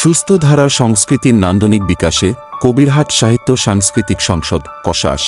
সুস্থ ধারা সংস্কৃতির নান্দনিক বিকাশে কবিরহাট সাহিত্য সাংস্কৃতিক সংসদ কসাস।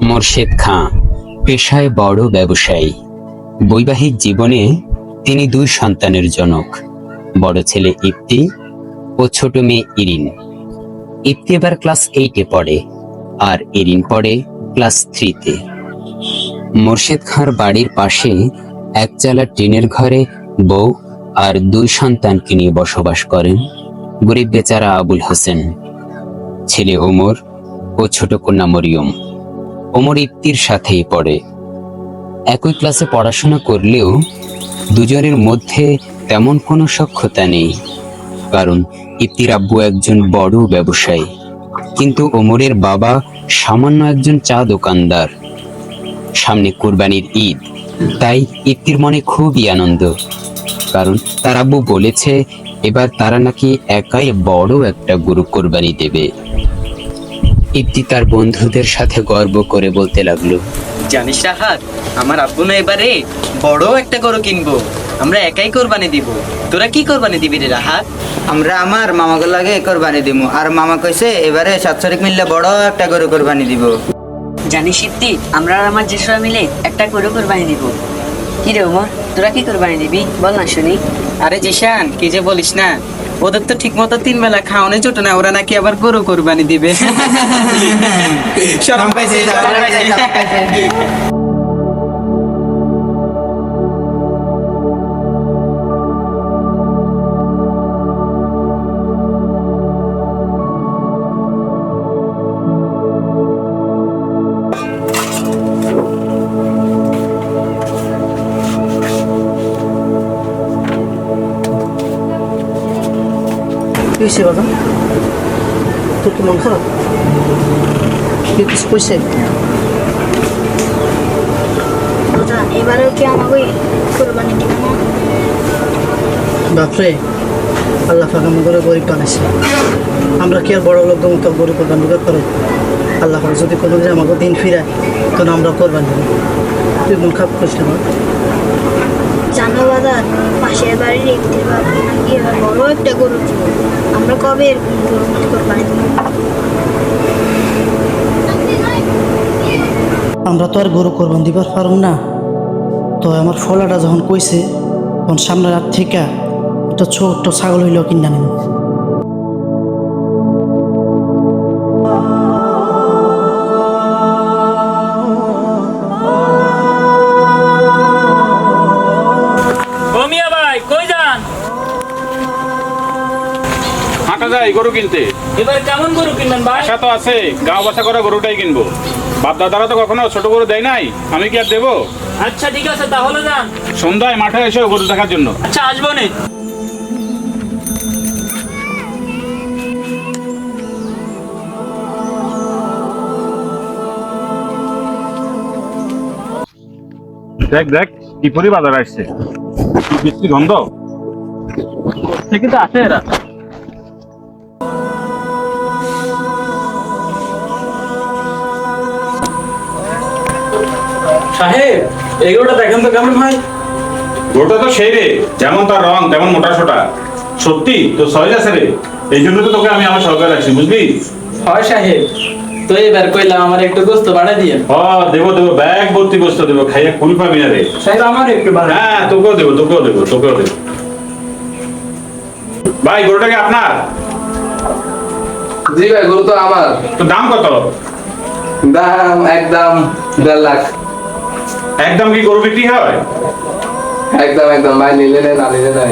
মোর্শেদ খাঁ পেশায় বড় ব্যবসায়ী। বৈবাহিক জীবনে তিনি দুই সন্তানের জনক, বড় ছেলে ইফতি ও ছোট মেয়ে ইরিন। ইফতি এবার ক্লাস 8-এ পড়ে আর ইরিন পড়ে ক্লাস 3-তে। মোর্শেদ খাঁর বাড়ির পাশে একচালা টিনের ঘরে বউ আর দুই সন্তানকে নিয়ে বসবাস করেন গরিব বেচারা আবুল হোসেন, ছেলে ওমর ও ছোট কন্যা মরিয়ম। ওমর ইফতির সাথেই পড়ে। একই ক্লাসে পড়াশোনা করলেও দুজনের মধ্যে তেমন কোনো সখ্যতা নেই, কারণ ইফতির আব্বু একজন বড় ব্যবসায়ী, কিন্তু ওমরের বাবা সামান্য একজন চা দোকানদার। সামনে কুরবানির ঈদ, তাই ইফতির মনে খুবই আনন্দ, কারণ তার আব্বু বলেছে এবার তারা নাকি একাই বড় একটা গরু কোরবানি দেবে। ইফতি তার বন্ধুদের সাথে গর্ব করে বলতে লাগলো, জানিস রাহাত, আমার আব্বু না এবারে বড় একটা গরু কিনবো, আমরা একাই কোরবানি দিব। তোরা কি কোরবানি দিবি রে রাহাত? আমরা আমার মামাকে লাগে কোরবানি দিব, আর মামা কইছে এবারে 7 শরিক মিললে বড় একটা গরু কোরবানি দিব। জানিস ইফতি, আমরা আর আমার জেসরা মিলে একটা গরু কোরবানি দিব। কি রে ওমর, তোরা কি কোরবানি দিবি বল না শুনি। আরে জিশান, কি যে বলিস না, ওদের তো ঠিক মতো 3 বেলা খাওয়ানো জোটে না, ওরা নাকি আবার গরু কোরবানি দিবে। শরম পাইছে। কিসে বাবা, তোর কি মন খারাপ? কিছু কইছে? এবারেও কি আমাকে কোরবানি দিবে না? বাপরে, আল্লাহ পাক আমাদের গরিব বানাইছে, আমরা কি আর বড় লোক মতো গরু কোরবানি করে? আল্লাহ পাক যদি কোনোদিন আমাকে দিন ফিরায় তখন আমরা কোরবানি দেবো। তুই মন খারাপ করিস না। জানো বাজার, পাশের বাড়ির একটি বাবা নাকি এবার বড় একটা গরু ছিল, আমরা কবে এরকম গরু কোরবানি দিব? আমরা তো আর গরু কোরবানি দিবার পারব না। তো আমার ফলাটা যখন কইছে, তখন সামনে রাত থেকে একটা ছোট্ট ছাগল হইলেও কিনা নেব। গরু কিনতে এবার কেমন গরু কিনবেন ভাই? আশা তো আছে, গাঁও বাসা করা গরুটাই কিনবো। বাপ দাদারা তো কখনো ছোট গরু দেয় নাই, আমি কি আর দেবো? আচ্ছা ঠিক আছে, তাহলে যান। সন্ধ্যায় মাঠে এসে গরু দেখার জন্য। আচ্ছা, আসবো নে। দেখ দেখ কি পরি বাজার আসছে, বৃষ্টি গন্ধ থেকে তো আসে এরা। সাহেব এগুলোটা দেখেন তো কেমন হয়। গরুটা তো সেই রে, যেমন তার রং তেমন মোটা সোটা। সত্যি তো সহজ আছে রে, এই জন্য তো তোকে আমি আমার সরকার রাখছি, বুঝলি? হয় সাহেব, তো এবার কইলাম আমার একটু গোস্ত বাড়াই দিয়ে। দেবো দেবো, ব্যাগ ভর্তি গোস্ত দেবো, খাইয়া কুল পাবি না রে। সাহেব আমার একটু বাড়াই। হ্যাঁ তোকেও দেবো, তোকেও দেবো, তোকেও দেবো। ভাই গরুটাকে আপনার? জি ভাই, গরু তো আমার। তো দাম কত? দাম একদম 1.5 লাখ। একদম কি গরু বিক্রি হয়? একদম একদম ভাই, নিলে নেই, না নিলে নাই।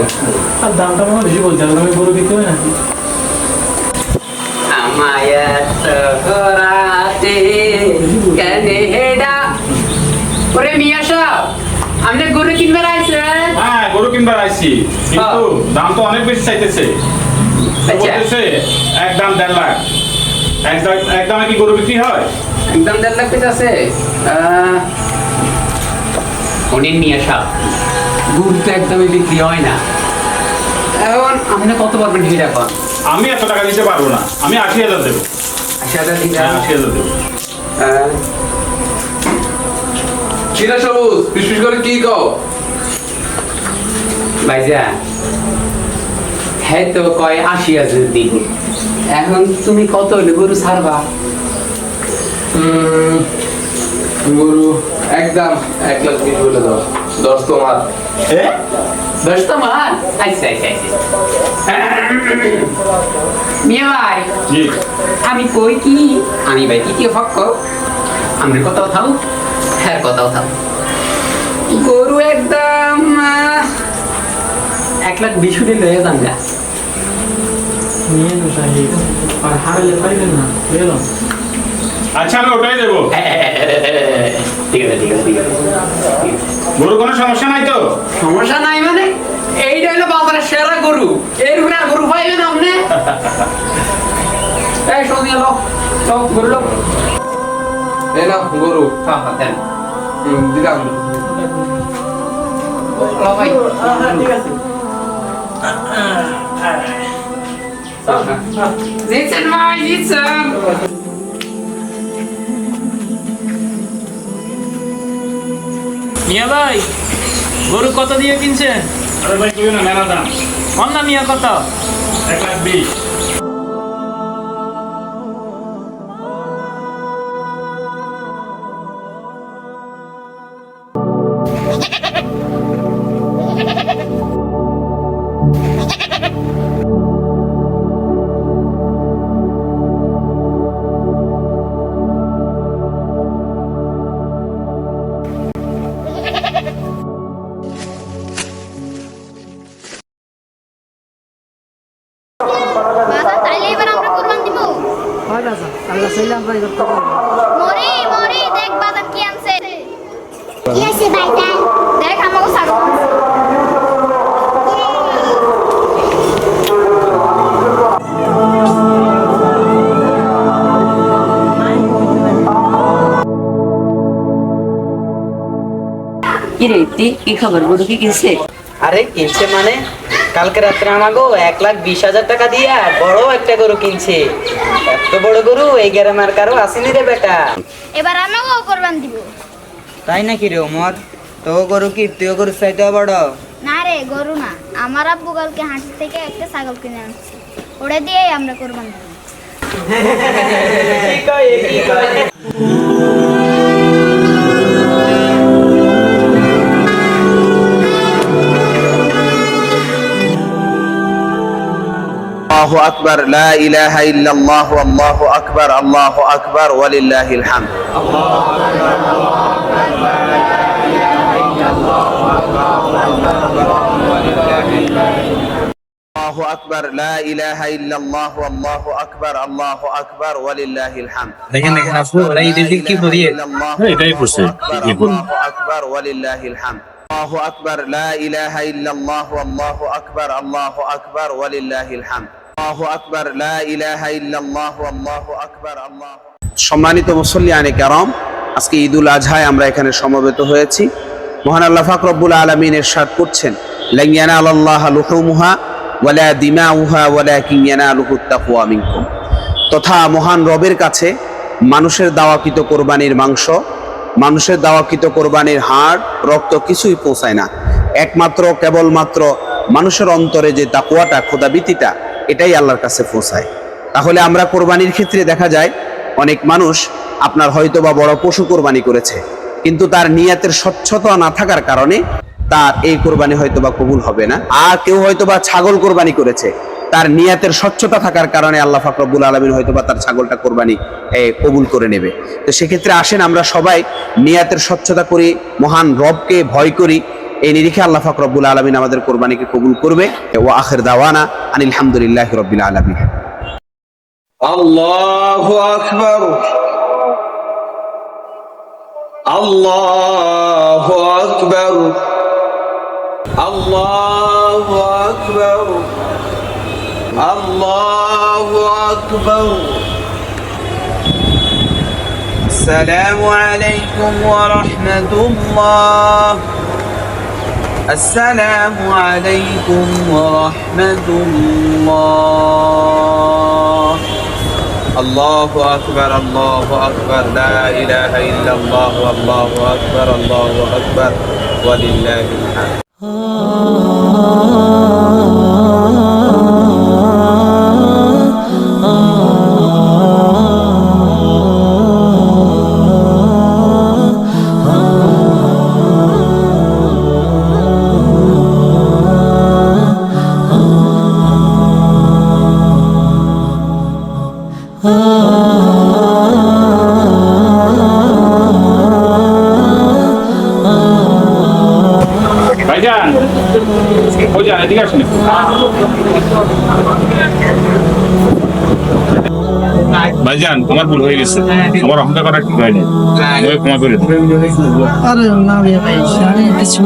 আর দামটা মনে হয় বেশি বলতে হবে, আমি গরু বিক্রি হয় নাকি? ওরে মিয়া সাহেব, আপনি গরু কিনবার আইছেন? হ্যাঁ গরু কিনবার আইছি, কিন্তু দাম তো অনেক বেশি চাইতেছে। বলতেছে একদম 1.5 লাখ। একদমে কি গরু বিক্রি হয়? একদম 1.5 লাখ পেতে আছে। শোনেন মিয়া সাহেব, গরু তো একদমই বিক্রি হয় না। এখন আপনি কত পারবেন সেটা কন। আমি এত টাকা দিতে পারবো না, আমি 80,000 দেবো। 80,000 দিন। হ্যাঁ 80,000 দেবো। কিনা সবুজ, বিশেষ করে কি কও? ভাইজান, হ্যাঁ তো কয় 80,000 দিন। এখন তুমি কত হলে গরু ছাড়বা? গরু একদম 1,20,000 বলে দাও। 10 তোমার। 10 তোমার? আচ্ছা আচ্ছা আচ্ছা। মিয়া ভাই, জি আমি কই কি, আমি ভাই কি হক আমরা কথাও থাও, হ্যাঁ কথাও থাও। গরু একদম 1,20,000 লয়ে যান গা। নিয়ে নো সাহেব, আর হারালে পাইবেন না, বুঝলাম। আচ্ছা আমি ওটাই দেবো। ঠিক আছে ঠিক আছে ঠিক আছে। গরু কোনো সমস্যা নাই তো? সমস্যা নাই মানে এইটা হলো বাজারের সেরা গরু, এর উপরে আর গরু পাইবেন আপনি? এই সৌদি লোক গরু লোক। এই না গরু। হ্যাঁ হ্যাঁ দেন। দিলাম। ভাই ঠিক আছে। দিচ্ছেন ভাই দিচ্ছেন। মিয়া ভাই, গরু কত দিয়ে কিনছেন? আরে ভাই কইও না, মেলা দাম। কম না মিয়া কত? 1,20,000। বাবা তাইলে এবার আমরা কুরবান দিব। হয় বাজার, আল্লাহ চাইলে আমরা এবার করবো। মরি মরি দেখ বাজার কি আনছে। কি আছে ভাইজান? দেখ আমাকে ছাগল আনছে। কি রে ইতি, কি খবর, গরু কি কিনছে? আরে কিনছে মানে কালকে রাত্রে আমাকে 1,20,000 টাকা দিয়া বড় একটা গরু কিনছে। এত বড় গরু এই গ্রামের কারো আসেনি রে বেটা। এবার আমাকেও কুরবান দিব। তাই নাকি রে ওমর? তো গরু কি তুইও গরু চাইতে বড়? না রে গরু না, আমার আব্বু কালকে হাঁটি থেকে একটা ছাগল কিনে আনছে, ওটা দিয়েই আমরা কুরবান দিব। الله أكبر لا إله إلا الله والله أكبر الله أكبر ولله الحمد الله أكبر لا إله إلا الله والله أكبر الله أكبر ولله الحمد দেখেন দেখেন আপু, ওরা ঈদের দিন কি পরিয়ে? এটাই পড়ছে। الله أكبر ولله الحمد الله أكبر لا إله إلا الله والله أكبر الله أكبر ولله الحمد الله أكبر لا إله إلا الله والله أكبر الله সম্মানিত মুসল্লিয়ানে কেরাম, আজকে ঈদুল আজহায় আমরা এখানে সমবেত হয়েছি। মহান আল্লাহ পাক রব্বুল আলামিন ইরশাদ করছেন, লা ইয়ানালাল্লাহু লুহুমুহা ওয়ালা দিমাউহা ওয়ালাকিন ইয়ানালুহুত তাকওয়া মিনকুম। তথা মহান রবের কাছে মানুষের দাওয়াকৃত কোরবানির মাংস মানুষের দাওয়াকৃত কোরবানির হাড় রক্ত কিছুই পৌঁছায় না। একমাত্র কেবলমাত্র মানুষের অন্তরে যে তাকওয়াটা, খোদাভীতিটা, এটাই আল্লাহর কাছে পৌঁছায়। তাহলে আমরা কোরবানির ক্ষেত্রে দেখা যায় অনেক মানুষ আপনার হয়তো বা বড় পশু কোরবানি করেছে, কিন্তু তার নিয়াতের স্বচ্ছতা না থাকার কারণে তার এই কোরবানি হয়তো বা কবুল হবে না। আর কেউ হয়তো বা ছাগল কোরবানি করেছে, তার নিয়াতের স্বচ্ছতা থাকার কারণে আল্লাহ পাক রব্বুল আলামিন হয়তো বা তার ছাগলটা কোরবানি কবুল করে নেবে। তো সেক্ষেত্রে আসেন আমরা সবাই নিয়াতের স্বচ্ছতা করি, মহান রবকে ভয় করি, এই নিরিখে আল্লাহ পাক রব্বুল আলামিন আমাদের কোরবানিকে কবুল করবে। ওয়া আখির দাওয়ানা আনিল হামদুলিল্লাহি রাব্বিল আলামিন। আল্লাহু আকবার, আল্লাহু আকবার, আল্লাহু আকবার, আল্লাহু আকবার। আসসালামু আলাইকুম ওয়া রাহমাতুল্লাহ, আসসালামু আলাইকুম ওয়া রাহমাতুল্লাহ। আল্লাহু আকবার, আল্লাহু আকবার, লা ইলাহা ইল্লাল্লাহ, আল্লাহু আকবার, আল্লাহু আকবার, ওয়া লিল্লাহিল হামদ। ভাইজান, ওই যান, এদিকে আসেন। ভাইজান, তোমার ভুল হয়ে গেছে, আমার অহংকার করা ঠিক হয়নি, আমাকে ক্ষমা করে দিন। আরে না ভাই, আমি কিছু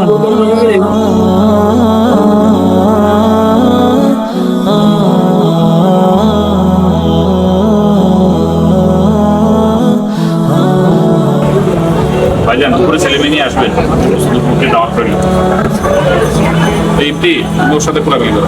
ভাইজান, দুপুরে ছেলে মেয়ে নিয়ে আসবেন, দুপুরকে দাওয়াত করি। এই ইফতি, তুমি ওর সাথে কোলাকুলি করো।